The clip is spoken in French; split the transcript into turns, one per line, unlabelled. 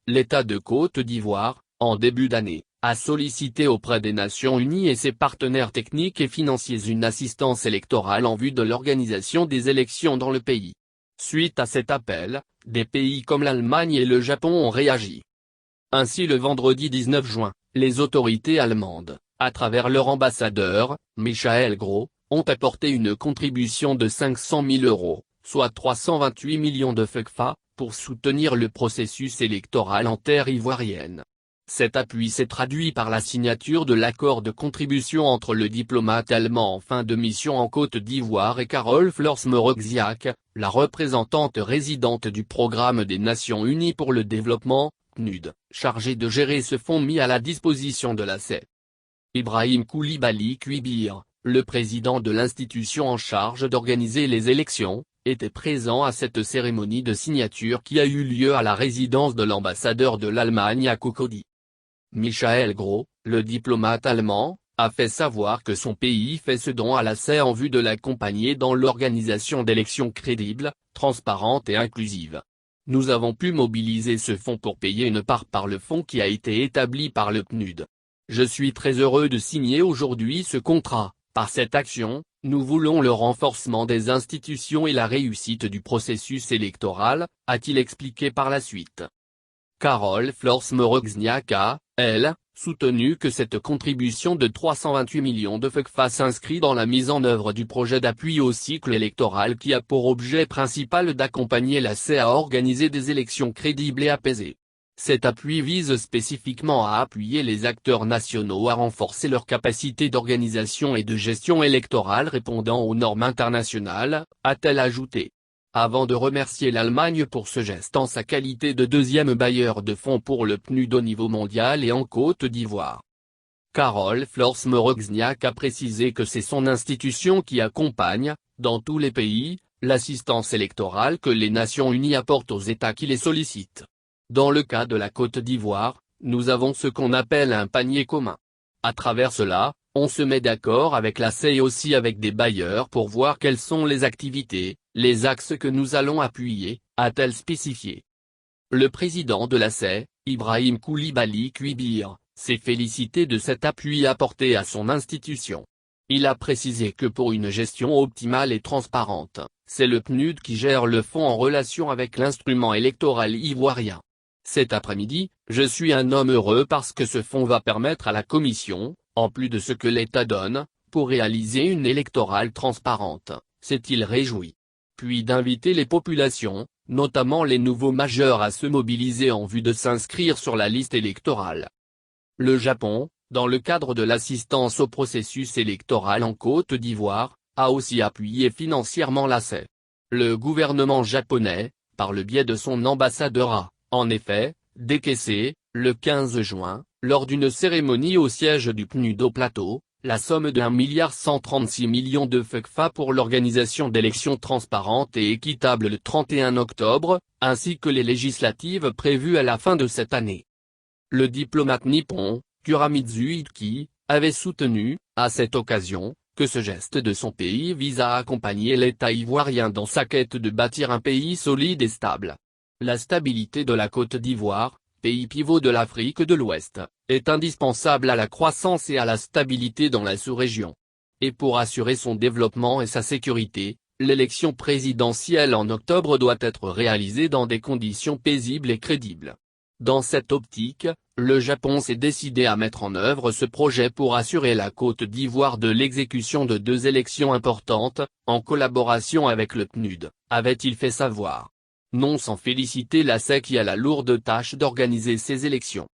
l'État de Côte d'Ivoire, en début d'année, a sollicité auprès des Nations Unies et ses partenaires techniques et financiers une assistance électorale en vue de l'organisation des élections dans le pays. Suite à cet appel, des pays comme l'Allemagne et le Japon ont réagi. Ainsi le vendredi 19 juin, les autorités allemandes, à travers leur ambassadeur, Michael Gros, ont apporté une contribution de 500 000 €, soit 328 millions de CFA, pour soutenir le processus électoral en terre ivoirienne. Cet appui s'est traduit par la signature de l'accord de contribution entre le diplomate allemand en fin de mission en Côte d'Ivoire et Carole Flors-Moroxiac, la représentante résidente du Programme des Nations Unies pour le développement, PNUD, chargée de gérer ce fonds mis à la disposition de la CEI. Ibrahim Koulibaly Kuibir, le président de l'institution en charge d'organiser les élections, était présent à cette cérémonie de signature qui a eu lieu à la résidence de l'ambassadeur de l'Allemagne à Cocody. Michael Gros, le diplomate allemand, a fait savoir que son pays fait ce don à la CEI en vue de l'accompagner dans l'organisation d'élections crédibles, transparentes et inclusives. Nous avons pu mobiliser ce fonds pour payer une part par le fonds qui a été établi par le PNUD. Je suis très heureux de signer aujourd'hui ce contrat. Par cette action, nous voulons le renforcement des institutions et la réussite du processus électoral, a-t-il expliqué par la suite. Carole Flors-Moroxiac a, elle, soutenu que cette contribution de 328 millions de CFA s'inscrit dans la mise en œuvre du projet d'appui au cycle électoral qui a pour objet principal d'accompagner la CEI à organiser des élections crédibles et apaisées. Cet appui vise spécifiquement à appuyer les acteurs nationaux à renforcer leur capacité d'organisation et de gestion électorale répondant aux normes internationales, a-t-elle ajouté. Avant de remercier l'Allemagne pour ce geste en sa qualité de deuxième bailleur de fonds pour le PNUD au niveau mondial et en Côte d'Ivoire. Carole Flors-Moroxiac a précisé que c'est son institution qui accompagne, dans tous les pays, l'assistance électorale que les Nations Unies apportent aux États qui les sollicitent. Dans le cas de la Côte d'Ivoire, nous avons ce qu'on appelle un panier commun. À travers cela, on se met d'accord avec la CEI et aussi avec des bailleurs pour voir quelles sont les activités, les axes que nous allons appuyer, a-t-elle spécifié. Le président de la CEI, Ibrahim Koulibaly Kuibir, s'est félicité de cet appui apporté à son institution. Il a précisé que pour une gestion optimale et transparente, c'est le PNUD qui gère le fonds en relation avec l'instrument électoral ivoirien. Cet après-midi, je suis un homme heureux parce que ce fonds va permettre à la Commission, en plus de ce que l'État donne, pour réaliser une électorale transparente, s'est-il réjoui. Puis d'inviter les populations, notamment les nouveaux majeurs à se mobiliser en vue de s'inscrire sur la liste électorale. Le Japon, dans le cadre de l'assistance au processus électoral en Côte d'Ivoire, a aussi appuyé financièrement la CEI. Le gouvernement japonais, par le biais de son ambassadeur a, en effet, décaissé, le 15 juin, lors d'une cérémonie au siège du PNUD au Plateau, la somme de 1,136 milliard de CFA pour l'organisation d'élections transparentes et équitables le 31 octobre, ainsi que les législatives prévues à la fin de cette année. Le diplomate nippon, Kuramitsu Itki, avait soutenu, à cette occasion, que ce geste de son pays vise à accompagner l'État ivoirien dans sa quête de bâtir un pays solide et stable. La stabilité de la Côte d'Ivoire, pays pivot de l'Afrique de l'Ouest, est indispensable à la croissance et à la stabilité dans la sous-région. Et pour assurer son développement et sa sécurité, l'élection présidentielle en octobre doit être réalisée dans des conditions paisibles et crédibles. Dans cette optique, le Japon s'est décidé à mettre en œuvre ce projet pour assurer la Côte d'Ivoire de l'exécution de 2 élections importantes, en collaboration avec le PNUD, avait-il fait savoir. Non sans féliciter la CEI qui a la lourde tâche d'organiser ces élections.